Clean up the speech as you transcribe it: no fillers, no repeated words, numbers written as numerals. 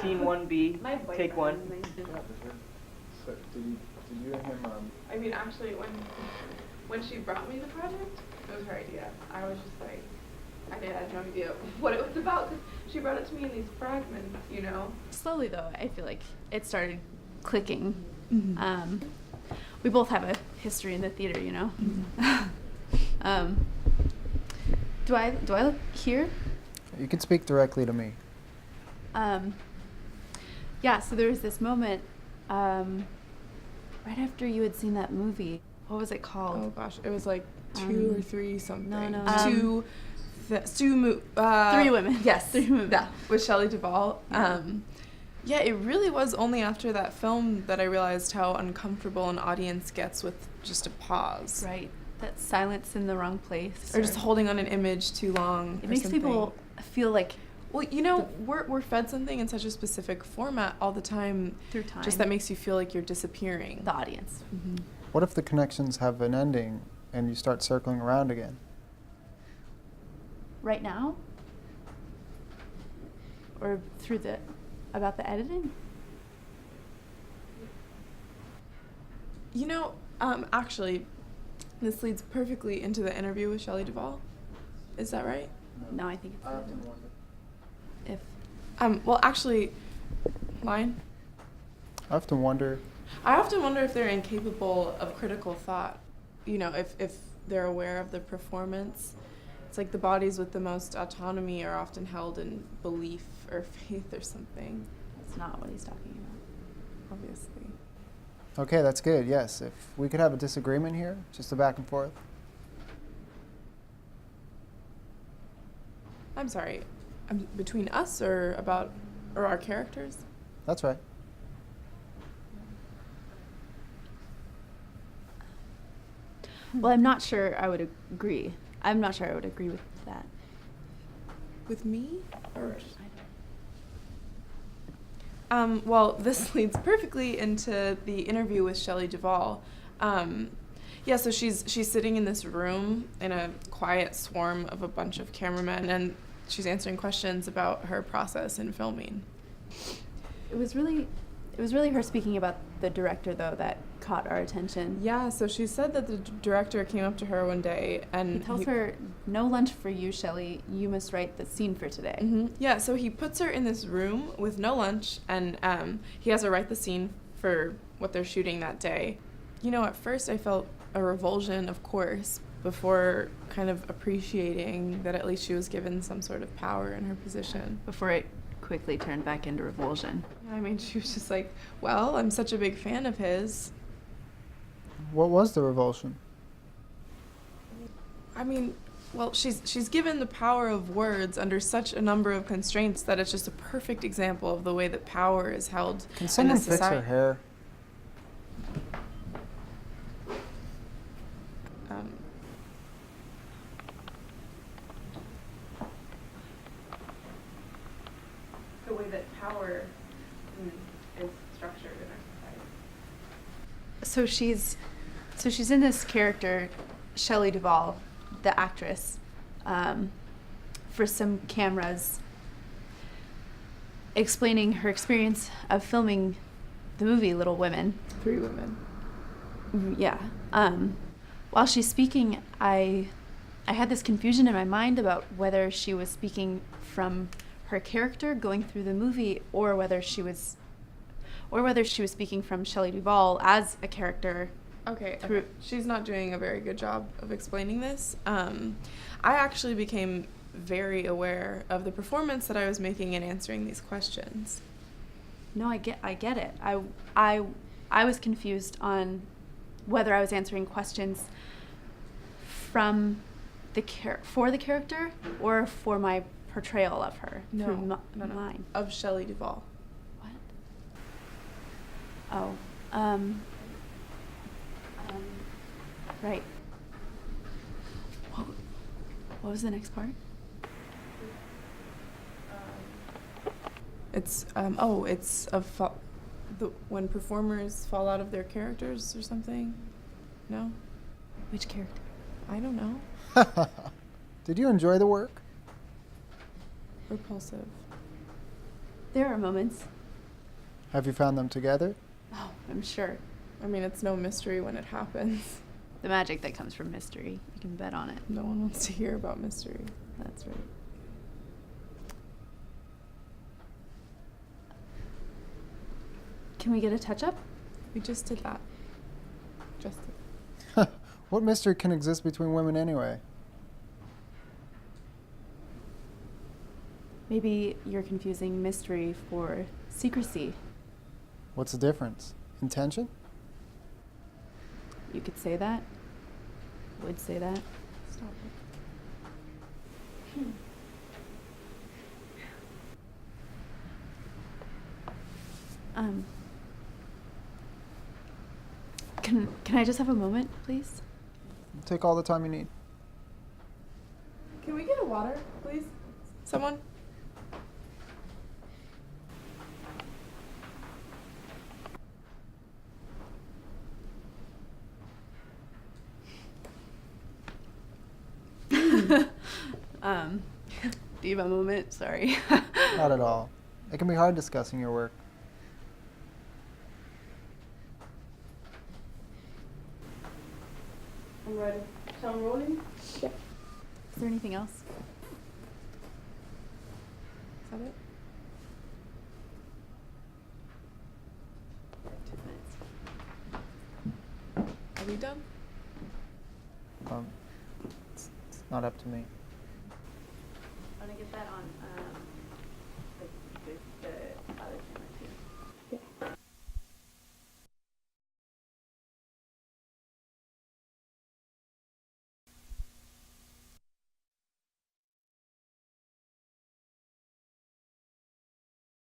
Scene 1B, My take boyfriend one. is my- So did you and him I mean, actually, when she brought me the project, it was her idea. I was just like, I had no idea what it was about because she brought it to me in these fragments, you know. Slowly, though, I feel like it started clicking. Mm-hmm. We both have a history in the theater, you know. Mm-hmm. Do I look here? You can speak directly to me. Yeah. So there was this moment right after you had seen that movie. What was it called? Oh gosh, it was like 2 or 3 something. No. Three Women. Yes, 3 Women. Yeah, with Shelley Duvall. Yeah, it really was only after that film that I realized how uncomfortable an audience gets with just a pause. Right. That silence in the wrong place. Or just holding on an image too long. It makes people feel like. Well, you know, we're fed something in such a specific format all the time. Through time. Just that makes you feel like you're disappearing. The audience. Mm-hmm. What if the connections have an ending and you start circling around again? Right now? Or about the editing? You know, actually, this leads perfectly into the interview with Shelley Duvall. Is that right? No, I think it's if. Well, actually, mine. I often wonder. I often wonder if they're incapable of critical thought. You know, if they're aware of the performance. It's like the bodies with the most autonomy are often held in belief or faith or something. That's not what he's talking about. Obviously. Okay, that's good, yes. If we could have a disagreement here, just a back and forth. I'm sorry. Between us or our characters? That's right. Well, I'm not sure I would agree. I'm not sure I would agree with that. With me? Well, this leads perfectly into the interview with Shelley Duvall. Yeah, so she's sitting in this room in a quiet swarm of a bunch of cameramen, and she's answering questions about her process in filming. It was really her speaking about the director, though, that caught our attention. Yeah, so she said that the director came up to her one day and he tells her, "No lunch for you, Shelley. You must write the scene for today." Mm-hmm. Yeah, so he puts her in this room with no lunch, and he has her write the scene for what they're shooting that day. You know, at first I felt a revulsion, of course, before kind of appreciating that at least she was given some sort of power in her position. Before it quickly turned back into revulsion. I mean, she was just like, well, I'm such a big fan of his. What was the revulsion? I mean, well, she's given the power of words under such a number of constraints that it's just a perfect example of the way that power is held Can someone in a fix her society. hair? The way that power is structured in our society. So she's in this character, Shelley Duvall, the actress, for some cameras, explaining her experience of filming the movie Little Women. 3 Women. Yeah. While she's speaking, I had this confusion in my mind about whether she was speaking from her character going through the movie, or whether she was speaking from Shelley Duvall as a character. Okay. She's not doing a very good job of explaining this. I actually became very aware of the performance that I was making in answering these questions. No, I get it. I was confused on whether I was answering questions from for the character or for my portrayal of her through mine. Of Shelley Duvall. What? Oh, right. What was the next part? It's when performers fall out of their characters or something. No? Which character? I don't know. Did you enjoy the work? Repulsive. There are moments. Have you found them together? Oh, I'm sure. I mean, it's no mystery when it happens. The magic that comes from mystery. You can bet on it. No one wants to hear about mystery. That's right. Can we get a touch-up? We just did that. Just did. What mystery can exist between women anyway? Maybe you're confusing mystery for secrecy. What's the difference? Intention? You could say that. Would say that. Stop it. Can I just have a moment, please? Take all the time you need. Can we get a water, please? Someone? Do you have a moment? Sorry. Not at all. It can be hard discussing your work. I'm ready. Sound rolling? Yeah. Is there anything else? Is that it? 2 minutes. Are we done? It's not up to me. Want to get that on